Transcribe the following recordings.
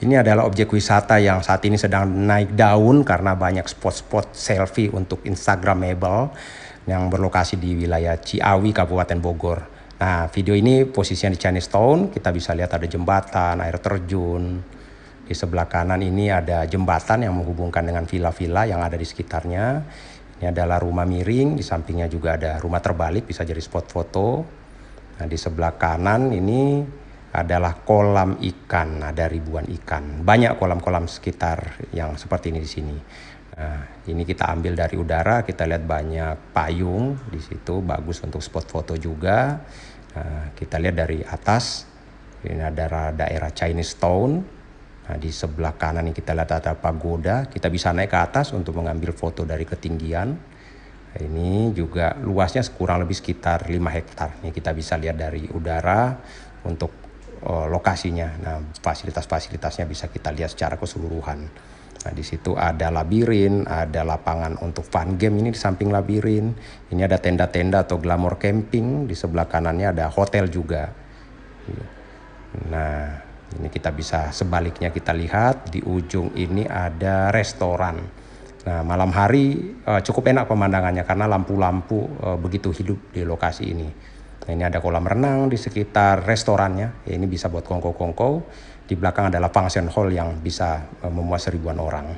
Ini adalah objek wisata yang saat ini sedang naik daun karena banyak spot-spot selfie untuk Instagramable yang berlokasi di wilayah Ciawi, Kabupaten Bogor. Nah, video ini posisinya di Chinese Town. Kita bisa lihat ada jembatan, air terjun. Di sebelah kanan ini ada jembatan yang menghubungkan dengan villa-villa yang ada di sekitarnya. Ini adalah rumah miring, di sampingnya juga ada rumah terbalik, bisa jadi spot foto. Nah, di sebelah kanan ini adalah kolam ikan, ada ribuan ikan. Banyak kolam-kolam sekitar yang seperti ini di sini. Nah, ini kita ambil dari udara, kita lihat banyak payung di situ, bagus untuk spot foto juga. Nah, kita lihat dari atas, ini ada daerah Chinese Town. Nah, di sebelah kanan ini kita lihat ada pagoda, kita bisa naik ke atas untuk mengambil foto dari ketinggian. Nah, ini juga luasnya kurang lebih sekitar 5 hektar. Ini kita bisa lihat dari udara untuk lokasinya. Nah, fasilitas-fasilitasnya bisa kita lihat secara keseluruhan. Nah, di situ ada labirin, ada lapangan untuk fun game ini di samping labirin. Ini ada tenda-tenda atau glamour camping, di sebelah kanannya ada hotel juga. Nah, ini kita bisa sebaliknya kita lihat di ujung ini ada restoran. Nah, malam hari cukup enak pemandangannya karena lampu-lampu begitu hidup di lokasi ini. Nah, ini ada kolam renang di sekitar restorannya. Ya, ini bisa buat kongko-kongko. Di belakang adalah function hall yang bisa memuat 1000-an orang.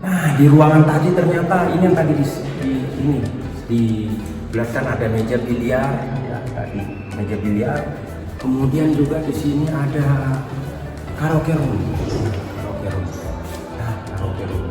Nah, di ruangan tadi ternyata ini yang tadi di belakang ada meja biliar, ya, tadi meja biliar. Kemudian juga di sini ada karaoke room. Karaoke room. Nah, karaoke room.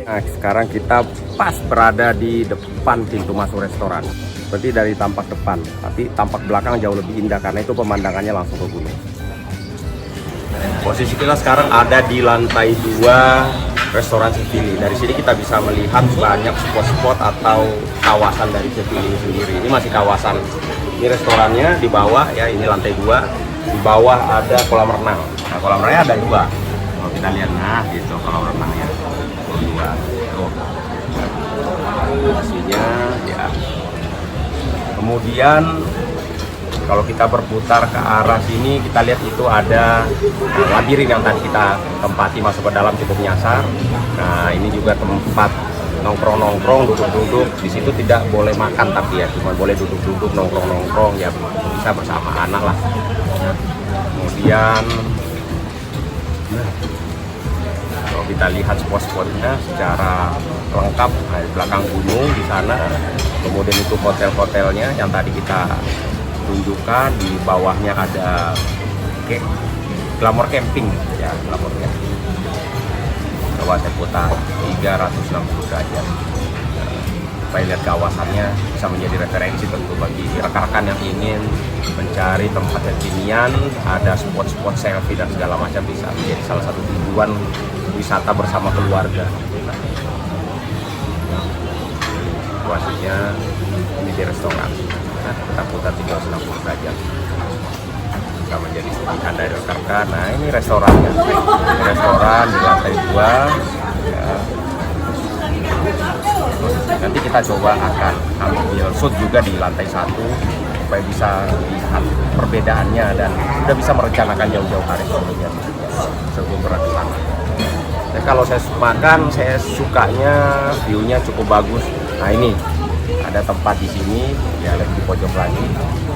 Nah, sekarang kita pas berada di depan pintu masuk restoran. Seperti dari tampak depan, tapi tampak belakang jauh lebih indah karena itu pemandangannya langsung ke gunung. Posisi kita sekarang ada di lantai 2 restoran Civili. Dari sini kita bisa melihat banyak spot-spot atau kawasan dari Civili sendiri. Ini masih kawasan. Ini restorannya di bawah ya, ini lantai 2. Di bawah ada kolam renang. Nah, kolam renangnya ada 2. Kalau kita lihat, nah gitu kolam renangnya. 2. Tuh. Posisinya ya. Kemudian kalau kita berputar ke arah sini, kita lihat itu ada labirin yang tadi kita tempati masuk ke dalam cukup nyasar. Nah, ini juga tempat nongkrong-nongkrong, duduk-duduk. Di situ tidak boleh makan tapi ya, cuma boleh duduk-duduk, nongkrong-nongkrong ya, bisa bersama anak lah. Nah, kemudian kalau kita lihat spot-spotnya secara lengkap, nah, di belakang gunung di sana. Kemudian itu hotel-hotelnya yang tadi kita tunjukkan, di bawahnya ada glamour camping ya, glamour camping. Coba saya putar 360 derajat supaya lihat kawasannya, bisa menjadi referensi tentu bagi rekan-rekan yang ingin mencari tempat kekinian, ada spot-spot selfie dan segala macam, bisa menjadi salah satu tujuan wisata bersama keluarga. Situasinya ini di restoran. Nah, kita putar 360 derajat, bisa menjadi pilihan dari rekan-rekan. Nah, ini restorannya. Ini restoran di lantai 2 ya. Nanti kita coba akan ambil shoot juga di lantai 1 supaya bisa lihat perbedaannya dan sudah bisa merencanakan jauh-jauh hari sebelum berada di sana. Nah, kalau saya makan, saya sukanya view-nya cukup bagus. Nah, ini ada tempat di sini ya, lebih di pojok lagi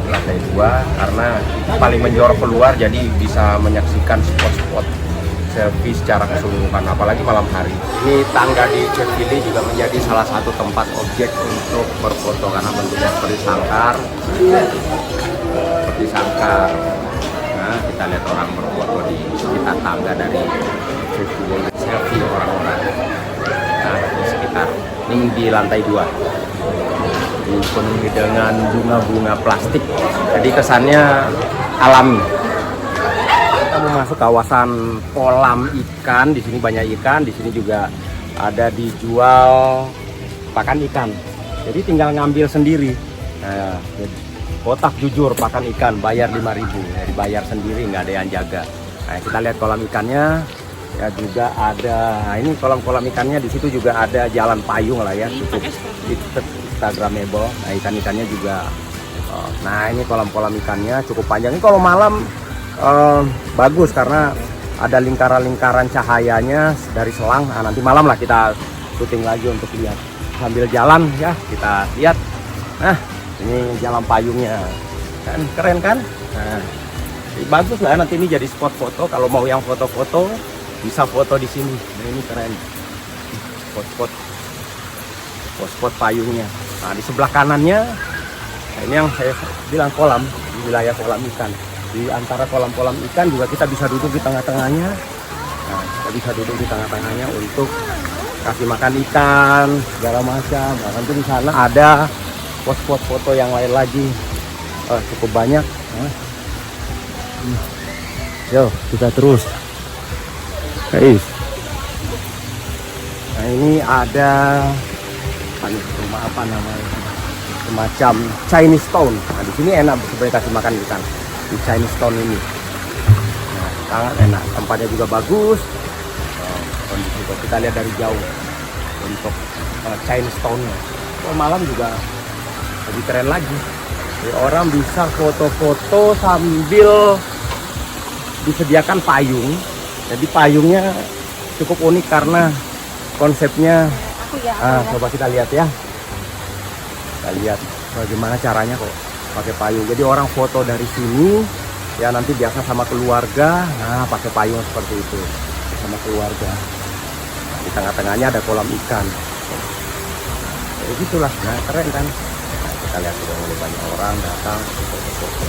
di lantai 2 karena paling menjorok keluar, jadi bisa menyaksikan spot-spot selfie secara keseluruhan, apalagi malam hari. Ini tangga di Civili juga menjadi salah satu tempat objek untuk berfoto karena bentuknya seperti sangkar. Nah, kita lihat orang berfoto di sekitar tangga dari Civili, selfie orang-orang. Nah, di sekitar ini di lantai 2 dipenuhi dengan bunga-bunga plastik, jadi kesannya alami. Kita mau masuk kawasan kolam ikan. Di sini banyak ikan, di sini juga ada dijual pakan ikan, jadi tinggal ngambil sendiri. Nah, kotak jujur pakan ikan bayar 5.000, jadi bayar sendiri, nggak ada yang jaga. Nah, kita lihat kolam ikannya. Ya juga ada, nah ini kolam-kolam ikannya, di situ juga ada jalan payung lah ya, cukup instagramable. Nah ikan-ikannya juga. Nah ini kolam-kolam ikannya cukup panjang. Ini kalau malam bagus karena ada lingkaran-lingkaran cahayanya dari selang. Nah, nanti malam lah kita syuting lagi untuk lihat sambil jalan ya, kita lihat. Nah ini jalan payungnya kan keren kan. Nah bagus lah, nanti ini jadi spot foto. Kalau mau yang foto-foto bisa foto di sini. Nah ini keren, spot payungnya. Nah di sebelah kanannya, nah ini yang saya bilang kolam, di wilayah kolam ikan. Di antara kolam-kolam ikan juga kita bisa duduk di tengah-tengahnya. Nah kita bisa duduk di tengah-tengahnya untuk kasih makan ikan segala macam. Nah nanti di sana ada spot foto yang lain lagi, cukup banyak. Yo kita terus. Guys, nah ini ada rumah apa namanya, semacam Chinese Town. Nah di sini enak sebenarnya kasih makan ikan di Chinese Town ini. Nah, sangat enak, tempatnya juga bagus. Kondisi kita lihat dari jauh untuk Chinese Town-nya. Kalau malam juga lebih keren lagi. Jadi orang bisa foto-foto sambil disediakan payung. Jadi payungnya cukup unik karena konsepnya. Coba kita lihat ya. Kita lihat bagaimana caranya kok pakai payung. Jadi orang foto dari sini ya, nanti biasa sama keluarga. Nah pakai payung seperti itu sama keluarga. Di tengah-tengahnya ada kolam ikan. Kayak gitulah. Nah keren kan. Nah, kita lihat sudah mulai banyak orang datang foto-foto.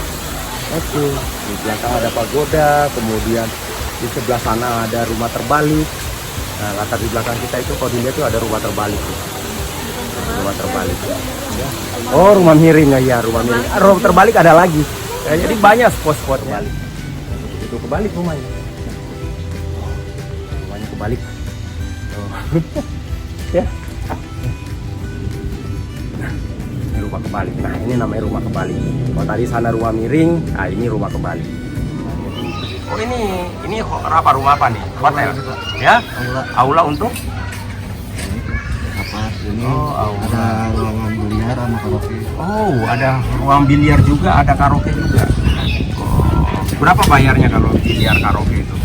Oke, di belakang ada pagoda, kemudian di sebelah sana ada rumah terbalik. Nah, latar di belakang kita itu kalau dilihat tuh ada rumah terbalik. Rumah terbalik ya. Oh, rumah miring ya, rumah miring. Rumah terbalik ada lagi. Ya, jadi banyak spot-spotnya. Itu kebalik rumahnya. Rumahnya kebalik. Oh. Ya. Ini rumah kebalik. Nah, ini namanya rumah kebalik. Kalau tadi sana rumah miring, nah ini rumah kebalik. Oh ini apa, rumah apa nih? Hotel? Ya? Aula untuk? Ini ada ruangan biliar sama karaoke. Oh, ada ruang biliar juga, ada karaoke juga. Oh, berapa bayarnya kalau biliar karaoke itu?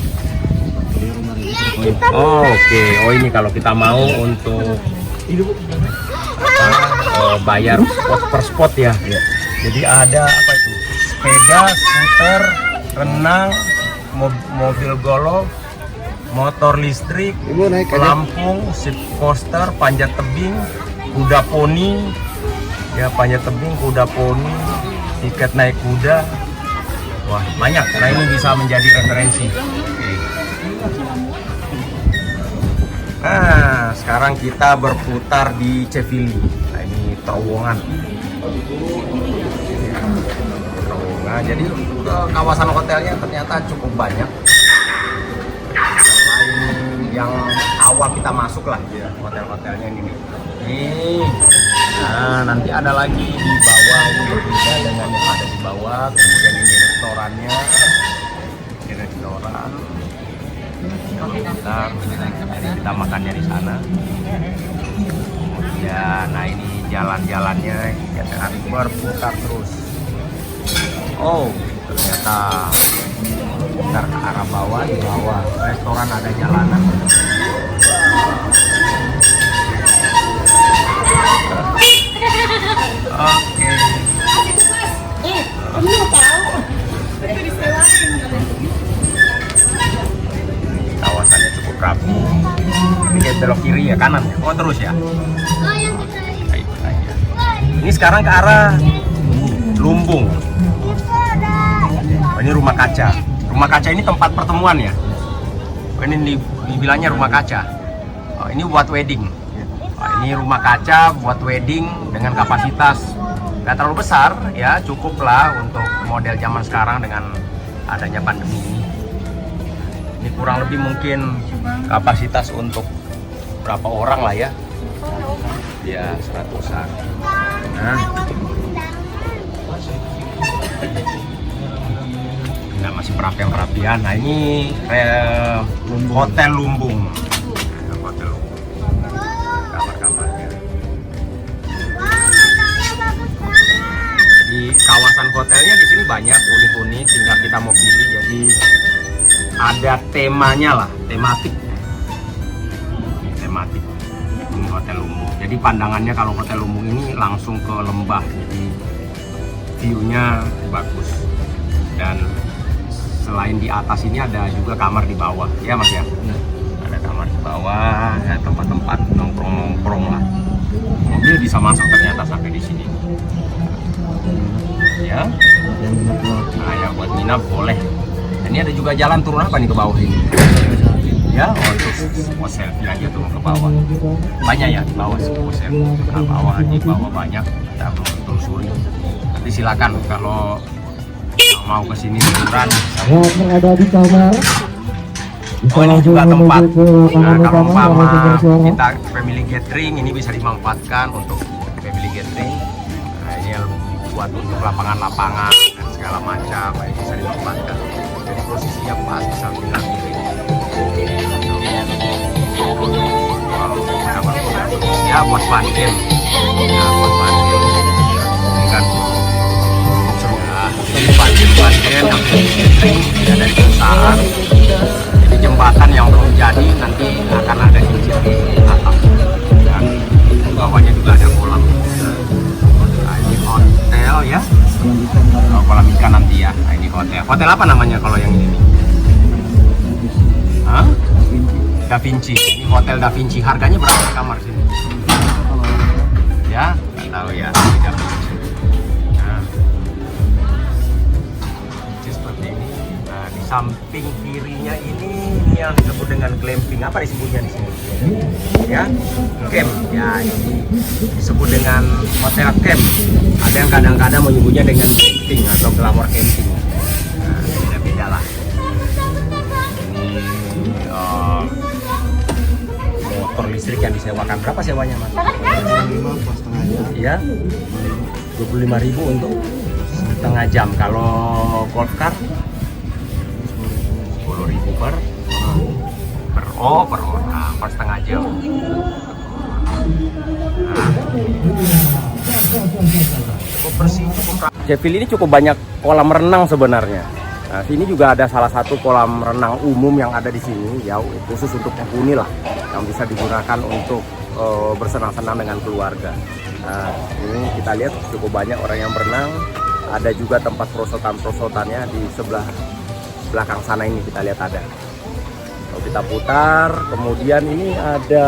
Oh, oke. Oh ini kalau kita mau untuk bayar spot per spot ya. Jadi ada apa itu? Sepeda, skuter, renang, mobil golf, motor listrik, pelampung, seat coaster, panjat tebing, kuda poni, ya panjat tebing, kuda poni, tiket naik kuda. Wah banyak. Nah ini bisa menjadi referensi. Nah sekarang kita berputar di Cevili. Nah ini terowongan. Nah jadi kawasan hotelnya ternyata cukup banyak. Yang awal kita masuk lah ya, hotel-hotelnya ini nih. Nah nanti ada lagi di bawah, ini berbeda dengan yang ada di bawah. Kemudian ini restorannya, ini restoran. Kita makannya di sana. Kemudian, nah ini jalan-jalannya kita harus berputar terus. Oh ternyata putar ke arah bawah, di bawah restoran ada jalanan. Oke. Kawasannya cukup rapi. Ini kayak belok kiri ya, kanan ya? Oh terus ya? Baik, ya. Ini sekarang ke arah Lumbung. Oh, ini rumah kaca. Rumah kaca ini tempat pertemuan ya? Oh, ini dibilangnya rumah kaca. Oh, ini buat wedding. Oh, ini rumah kaca buat wedding dengan kapasitas nggak terlalu besar ya, cukup lah untuk model zaman sekarang dengan adanya pandemi ini. Ini kurang lebih mungkin kapasitas untuk berapa orang lah ya? Ya 100-an. Nah Ya masih perapian. Nah ini Hotel Lumbung. Hotel Lumbung. Kamar-kamarnya. Di kawasan hotelnya di sini banyak unik-unik, tinggal kita mau pilih. Jadi ada temanya lah, tematik. Ini Hotel Lumbung. Jadi pandangannya kalau Hotel Lumbung ini langsung ke lembah. Jadi view-nya bagus. Dan selain di atas ini ada juga kamar di bawah, ya Mas ya. Ada kamar di bawah, ya, tempat-tempat nongkrong lah. Mobil bisa masuk ternyata sampai di sini. Ya. Nah, ya buat nginap boleh. Dan ini ada juga jalan turun apa nih ke bawah ini? Ya, untuk spot selfie aja turun ke bawah. Banyak ya di bawah spot selfie. Ke bawah, di bawah banyak. Kita belum telusuri. Nanti silakan kalau mau ke sini liburan. Ada di kamar. Oh ini juga tempat. Nah, kalau umpama kita family gathering ini bisa dimanfaatkan untuk family gathering. Nah, ini yang buat untuk lapangan-lapangan dan segala macam. Ini bisa dimanfaatkan. Jadi posisinya pas di samping kiri. Ya buat parkir. Nah, buat parkir. Ini kan parkir yang catering ya dari perusahaan. Jadi jembatan yang belum jadi nanti akan ada kincir di atas dan bawahnya juga ada kolam. Nah, ini hotel ya, kolam ikan nanti ya. Nah, ini hotel apa namanya kalau yang ini nih? Hah? Da Vinci. Ini Hotel Da Vinci. Harganya berapa kamar sini? Ya nggak tahu ya. Da Vinci. Samping kirinya ini yang disebut dengan glamping. Apa disebutnya di sini? Ya, camp. Ya, ini disebut dengan hotel camp. Ada yang kadang-kadang menyebutnya dengan glamping atau glamour camping. Nah, beda-beda lah. Ini motor listrik yang disewakan. Berapa sewanya, Mas? 5,5 ya, 25.000 untuk setengah jam. Kalau golf car 10.000 per orang, per setengah jam. Nah, cukup bersih, cukup rapi. Sheffield ini cukup banyak kolam renang sebenarnya. Nah, sini juga ada salah satu kolam renang umum yang ada di sini, ya khusus untuk penghuni lah, yang bisa digunakan untuk bersenang-senang dengan keluarga. Nah, ini kita lihat cukup banyak orang yang berenang. Ada juga tempat perosotan-perosotannya di sebelah belakang sana ini kita lihat ada. Kalau kita putar, kemudian ini ada,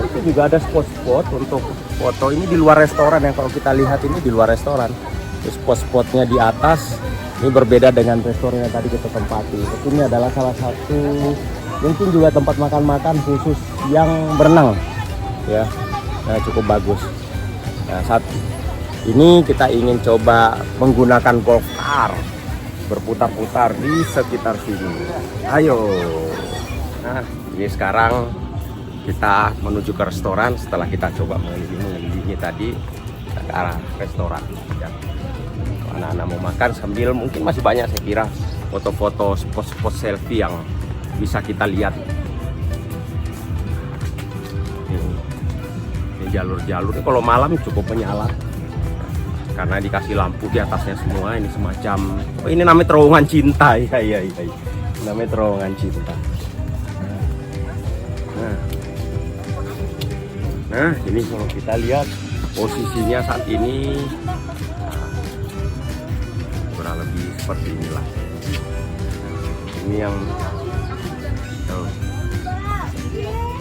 itu juga ada spot-spot untuk foto. Ini di luar restoran yang kalau kita lihat ini di luar restoran. Spot-spotnya di atas ini berbeda dengan restoran yang tadi kita tempati. Ini adalah salah satu mungkin juga tempat makan-makan khusus yang berenang, ya. Nah, cukup bagus. Nah, saat ini kita ingin coba menggunakan golf car berputar-putar di sekitar sini. Ayo. Nah, ini sekarang kita menuju ke restoran setelah kita coba mengelilingi tadi ke arah restoran. Ya. Anak-anak mau makan sambil mungkin masih banyak saya kira foto-foto spot-spot selfie yang bisa kita lihat. Ini jalur-jalur ini kalau malam cukup menyala. Karena dikasih lampu di atasnya semua. Ini semacam, oh ini namanya terowongan cinta. Iya. Namanya terowongan cinta. Nah, ini kalau kita lihat posisinya saat ini kurang lebih seperti inilah. Ini yang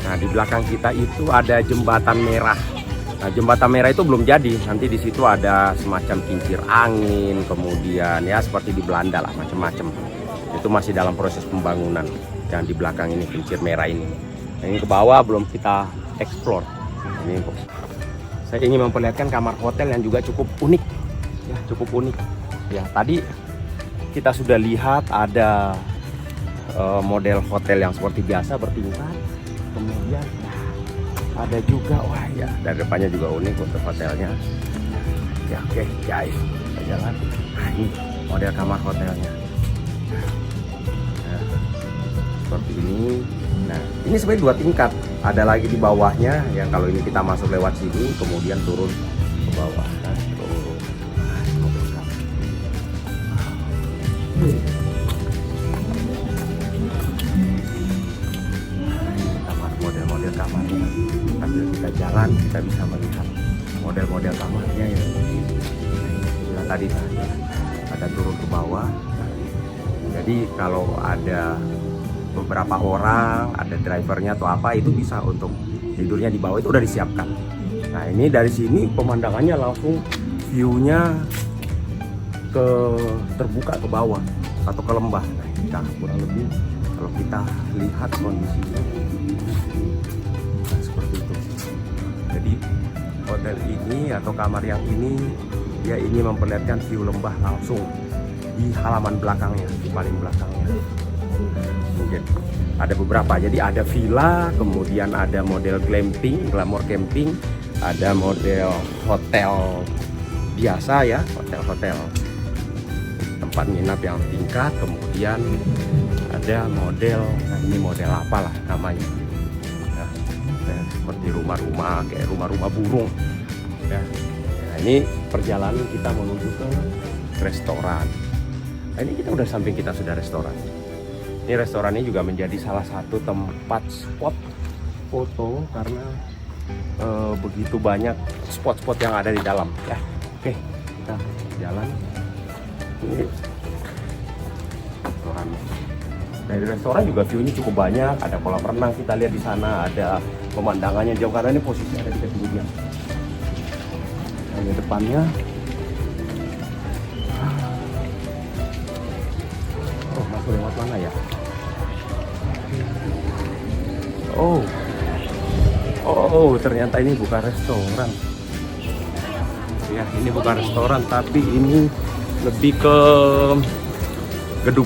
nah, di belakang kita itu ada jembatan merah. Nah, jembatan merah itu belum jadi. Nanti di situ ada semacam kincir angin, kemudian ya seperti di Belanda lah, macam-macam. Itu masih dalam proses pembangunan. Yang di belakang ini kincir merah ini. Nah, ini ke bawah belum kita explore. Ini saya ingin memperlihatkan kamar hotel yang juga cukup unik. Ya, cukup unik. Ya, tadi kita sudah lihat ada model hotel yang seperti biasa bertingkat. Kemudian ada juga, wah ya, dari depannya juga unik untuk hotelnya. Ya, oke, guys, kita jalan. Nah, ini model kamar hotelnya. Nah, seperti ini. Nah, ini sebenarnya 2 tingkat. Ada lagi di bawahnya yang kalau ini kita masuk lewat sini, kemudian turun ke bawah. Nah, turun. Nah, mobil kami. Kamar, model-model kamarnya. Sambil kita jalan, kita bisa melihat model-model kamarnya ya. Nah, tadi ada turun ke bawah. Jadi kalau ada beberapa orang, ada drivernya atau apa, itu bisa untuk tidurnya di bawah, itu udah disiapkan. Nah, ini dari sini pemandangannya langsung view-nya terbuka ke bawah atau ke lembah. Nah, kita kurang lebih kalau kita lihat kondisinya seperti itu. Jadi hotel ini atau kamar yang ini dia ingin memperlihatkan view lembah langsung di halaman belakangnya, di paling belakangnya. Mungkin ada beberapa, jadi ada villa, kemudian ada model glamping, glamour camping, ada model hotel biasa ya, hotel-hotel tempat nginap yang tingkat, kemudian ada model, nah ini model apalah namanya, nah, seperti rumah-rumah kayak rumah-rumah burung ya. Nah, ini perjalanan kita menuju ke restoran. Nah, ini kita udah samping, kita sudah restoran. Ini restoran ini juga menjadi salah satu tempat spot foto karena begitu banyak spot-spot yang ada di dalam ya. Oke, kita jalan. Ini restoran. Dari restoran juga view-nya cukup banyak, ada kolam renang kita lihat di sana, ada pemandangannya jauh karena ini posisinya ada di ketinggian. Ini depannya. Oh, masuk lewat mana ya? Oh, ternyata ini bukan restoran. Ya, ini bukan restoran, tapi ini lebih ke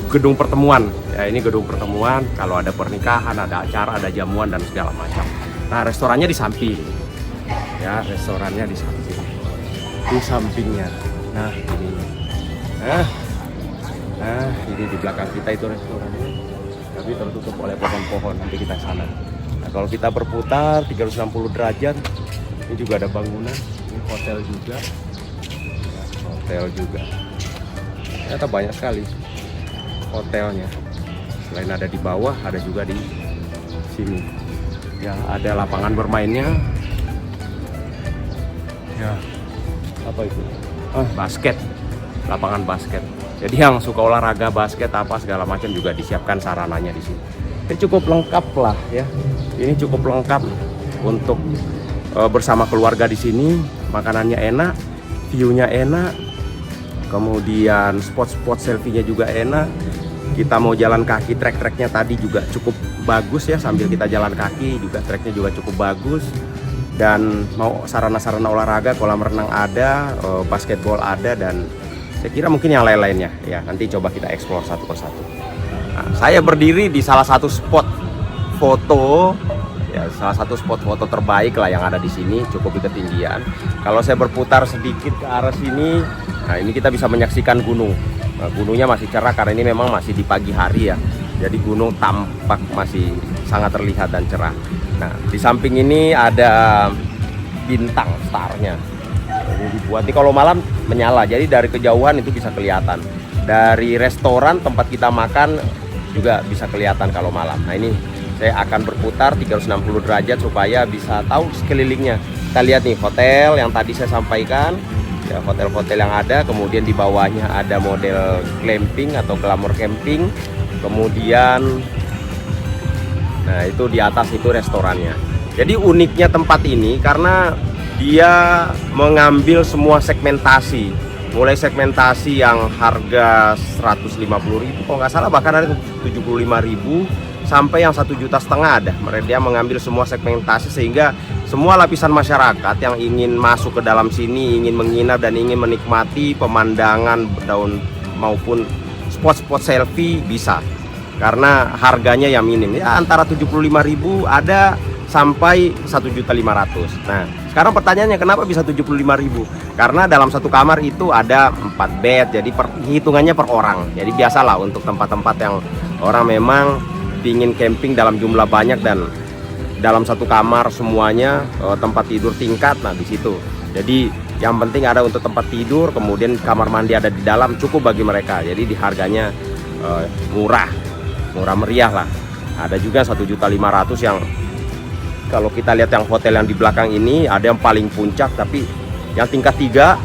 gedung pertemuan. Ya, ini gedung pertemuan. Kalau ada pernikahan, ada acara, ada jamuan dan segala macam. Nah, restorannya di samping. Ya, restorannya di samping. Di sampingnya. Nah, ini. Nah, ini di belakang kita itu restorannya. Tapi tertutup oleh pohon-pohon. Nanti kita sana. Nah, kalau kita berputar 360 derajat, ini juga ada bangunan. Ini hotel juga. Ya, hotel juga. Ternyata banyak sekali hotelnya. Selain ada di bawah, ada juga di sini. Ya, ada lapangan bermainnya. Ya, apa itu? Basket. Lapangan basket. Jadi yang suka olahraga basket apa segala macam juga disiapkan sarananya di sini. Ini cukup lengkap lah ya. Ini cukup lengkap untuk bersama keluarga di sini. Makanannya enak, view-nya enak, kemudian spot-spot selfie-nya juga enak. Kita mau jalan kaki, trek-treknya tadi juga cukup bagus ya. Sambil kita jalan kaki juga treknya juga cukup bagus. Dan mau sarana-sarana olahraga, kolam renang ada, basketball ada, dan saya kira mungkin yang lain-lainnya ya. Nanti coba kita explore satu persatu. Nah, saya berdiri di salah satu spot foto ya, salah satu spot foto terbaik lah yang ada di sini, cukup di ketinggian. Kalau saya berputar sedikit ke arah sini, nah ini kita bisa menyaksikan gunung. Nah, gunungnya masih cerah karena ini memang masih di pagi hari ya. Jadi gunung tampak masih sangat terlihat dan cerah. Nah, di samping ini ada bintang starnya. Ini dibuat kalau malam menyala, jadi dari kejauhan itu bisa kelihatan. Dari restoran tempat kita makan juga bisa kelihatan kalau malam. Nah, ini saya akan berputar 360 derajat supaya bisa tahu sekelilingnya. Kita lihat nih hotel yang tadi saya sampaikan, ya, hotel-hotel yang ada. Kemudian di bawahnya ada model glamping atau glamour camping. Kemudian, nah itu di atas itu restorannya. Jadi uniknya tempat ini karena dia mengambil semua segmentasi, mulai segmentasi yang harga 150.000 kalau nggak salah, bahkan ada 75.000 sampai yang 1,5 juta ada. Dia mengambil semua segmentasi sehingga semua lapisan masyarakat yang ingin masuk ke dalam sini, ingin menginap dan ingin menikmati pemandangan daun maupun spot-spot selfie bisa, karena harganya yang minim ya, antara 75.000 ada sampai 1.500.000. Nah, sekarang pertanyaannya kenapa bisa 75.000? Karena dalam satu kamar itu ada 4 bed, jadi hitungannya per orang. Jadi biasalah untuk tempat-tempat yang orang memang ingin camping dalam jumlah banyak dan dalam satu kamar semuanya tempat tidur tingkat. Nah, di situ. Jadi yang penting ada untuk tempat tidur, kemudian kamar mandi ada di dalam, cukup bagi mereka. Jadi di harganya murah meriah lah. Ada juga 1.500.000 yang kalau kita lihat yang hotel yang di belakang ini ada yang paling puncak tapi yang tingkat 3.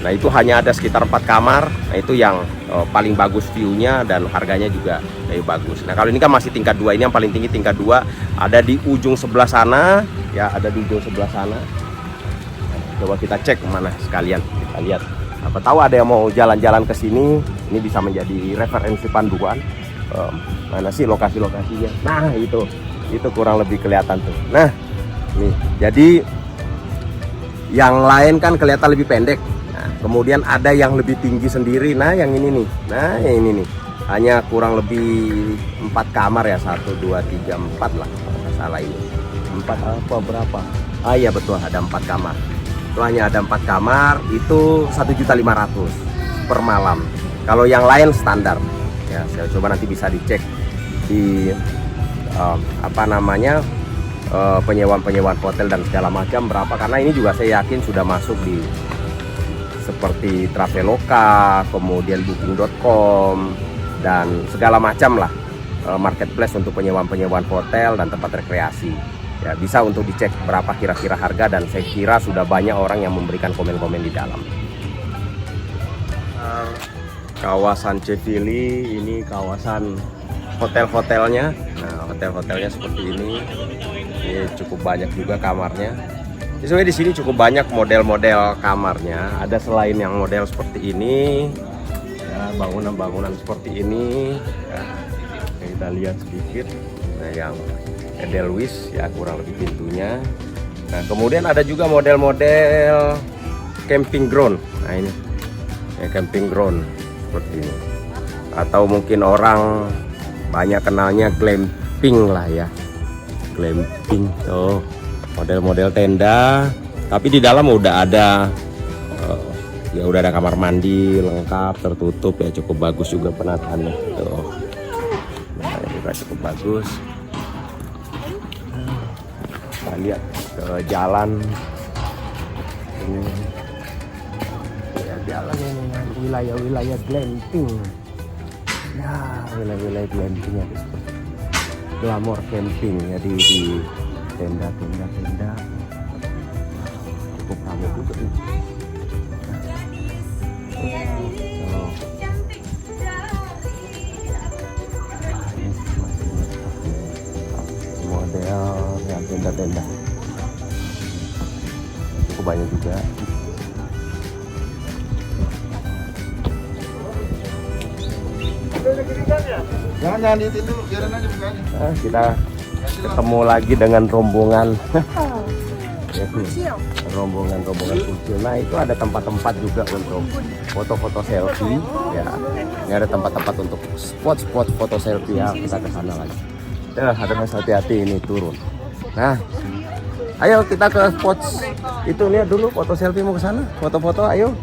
Nah, itu hanya ada sekitar 4 kamar. Nah, itu yang paling bagus view-nya dan harganya juga lebih bagus. Nah, kalau ini kan masih tingkat 2, ini yang paling tinggi tingkat 2 ada di ujung sebelah sana ya, ada di ujung sebelah sana. Nah, coba kita cek mana sekalian, kita lihat. Apa tahu ada yang mau jalan-jalan ke sini, ini bisa menjadi referensi panduan. Mana sih lokasi-lokasinya? Nah, itu kurang lebih kelihatan tuh. Nah, nih, jadi yang lain kan kelihatan lebih pendek. Nah, kemudian ada yang lebih tinggi sendiri. Nah, yang ini nih. Nah, yang ini nih. Hanya kurang lebih 4 kamar ya, 1, 2, 3, 4 lah. Kalau nggak salah ini. 4 apa berapa? Ah iya betul, ada 4 kamar. Itu hanya ada 4 kamar, itu 1.500.000 per malam. Kalau yang lain standar. Ya, saya coba nanti bisa dicek di penyewaan hotel dan segala macam berapa, karena ini juga saya yakin sudah masuk di seperti Traveloka, kemudian booking.com dan segala macam lah marketplace untuk penyewaan hotel dan tempat rekreasi. Ya, bisa untuk dicek berapa kira-kira harga dan saya kira sudah banyak orang yang memberikan komen-komen di dalam. Kawasan Cevili ini kawasan hotel-hotelnya. Nah, hotel-hotelnya seperti ini. Ini cukup banyak juga kamarnya. Sebenarnya di sini cukup banyak model-model kamarnya. Ada selain yang model seperti ini, ya, bangunan-bangunan seperti ini. Ya, kita lihat sedikit. Nah, yang Edelweiss ya kurang lebih pintunya. Nah, kemudian ada juga model-model camping ground. Nah, ini ya, camping ground seperti ini. Atau mungkin orang banyak kenalnya glamping lah ya, glamping tuh model-model tenda tapi di dalam udah ada ya udah ada kamar mandi lengkap tertutup ya, cukup bagus juga penataannya tuh. Nah, ini juga cukup bagus. Kita lihat ke jalan ini ya, jalan ini wilayah-wilayah glamping. Ya, wilayah glampingnya seperti glamour camping ya, di tenda cukup ramai juga nih. Model yang tenda cukup banyak juga. Jangan diitin dulu, biarin aja bukanya. Nah, kita ketemu lagi dengan rombongan rombongan kecil. Nah, itu ada tempat-tempat juga untuk foto-foto selfie ya. Ini ada tempat-tempat untuk spot-spot foto selfie ya. Kita ke sana lagi. Harus hati-hati ini turun. Nah, ayo kita ke spot itu, lihat dulu foto selfie, mau ke sana foto-foto, ayo.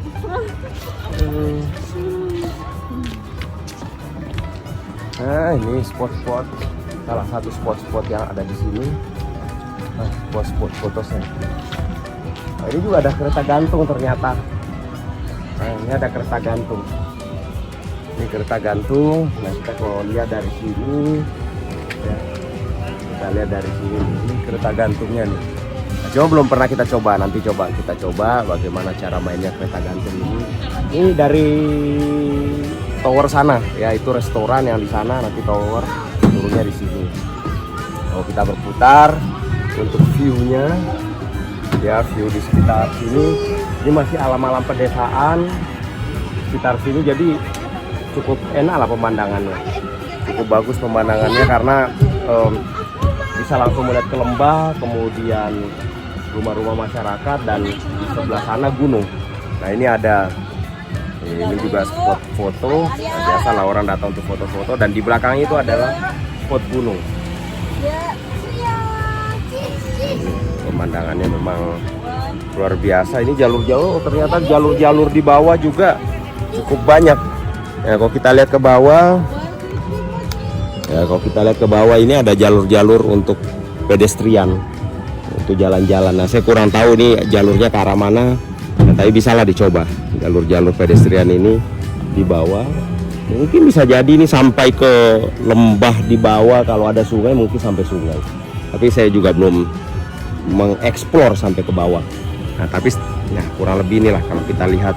Nah, ini spot-spot, salah satu spot-spot yang ada di sini. Nah, spot-spot foto selfie. Nah, ini juga ada kereta gantung ternyata. Nah, ini ada kereta gantung. Ini kereta gantung. Nah, kita kalau lihat dari sini, ya, kita lihat dari sini. Ini kereta gantungnya nih. Nah, cuma belum pernah kita coba. Nanti kita coba bagaimana cara mainnya kereta gantung ini. Ini dari tower sana, ya, itu restoran yang di sana, nanti tower turunnya di sini. Kalau kita berputar untuk view-nya, ya, view di sekitar sini, ini masih alam-alam pedesaan sekitar sini, jadi cukup enak lah pemandangannya, cukup bagus pemandangannya karena bisa langsung melihat ke lembah, kemudian rumah-rumah masyarakat dan di sebelah sana gunung. Nah, ini ada. Ini juga spot foto, nah, biasa lah orang datang untuk foto-foto, dan di belakangnya itu adalah spot gunung. pemandangannya memang luar biasa. Ini jalur-jalur, ternyata jalur-jalur di bawah juga cukup banyak. Ya, kalau kita lihat ke bawah, ini ada jalur-jalur untuk pedestrian, untuk jalan-jalan. Nah, saya kurang tahu nih jalurnya ke arah mana. Nah, tapi bisalah dicoba jalur-jalur pedestrian ini di bawah. Mungkin bisa jadi ini sampai ke lembah di bawah, kalau ada sungai mungkin sampai sungai. Tapi saya juga belum mengeksplor sampai ke bawah. Nah, tapi nah kurang lebih inilah kalau kita lihat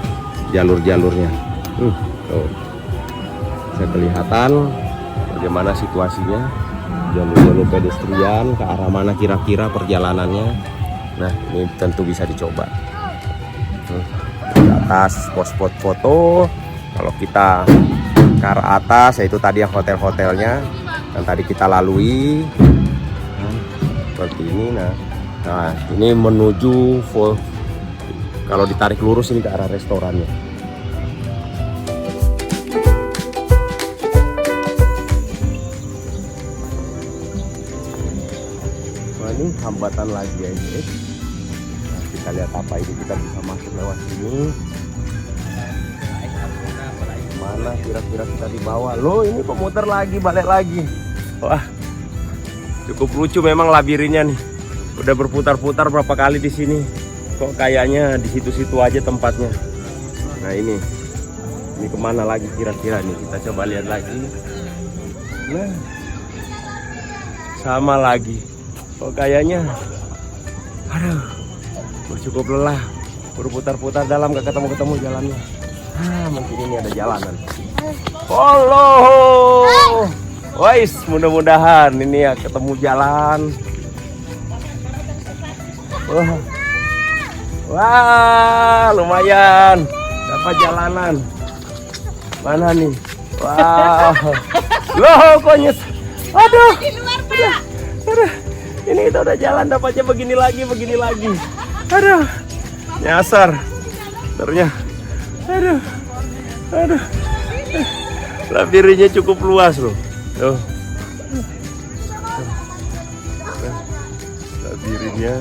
jalur-jalurnya. Tuh. Bisa kelihatan bagaimana situasinya, jalur-jalur pedestrian ke arah mana kira-kira perjalanannya. Nah, ini tentu bisa dicoba. Di atas spot-spot foto, kalau kita ke arah atas, yaitu tadi yang hotel-hotelnya yang tadi kita lalui, seperti ini. Nah ini menuju kalau ditarik lurus ini ke arah restorannya. Wah, ini hambatan lagi ya guys. Nah, kita lihat apa ini, kita bisa masuk lewat sini. Mana kira-kira kita di bawah? Loh, ini pemutar lagi, balik lagi. Wah, cukup lucu memang labirinnya nih. Udah berputar-putar berapa kali di sini. Kok kayaknya di situ-situ aja tempatnya. Nah, ini kemana lagi kira-kira nih? Kita coba lihat lagi. Nah, sama lagi. Kok kayaknya, aduh, cukup lelah. Berputar-putar dalam, gak ketemu-ketemu jalannya. Mungkin ini ada jalanan. Allah, wais, mudah-mudahan ini ya ketemu jalan. Wah, lumayan dapat jalanan. Mana nih? Wah, loh, kok aduh, aduh, ini kita udah jalan dapatnya begini lagi. Aduh, nyasar ternyata. Aduh, labirinnya cukup luas loh. Tuh. Labirinnya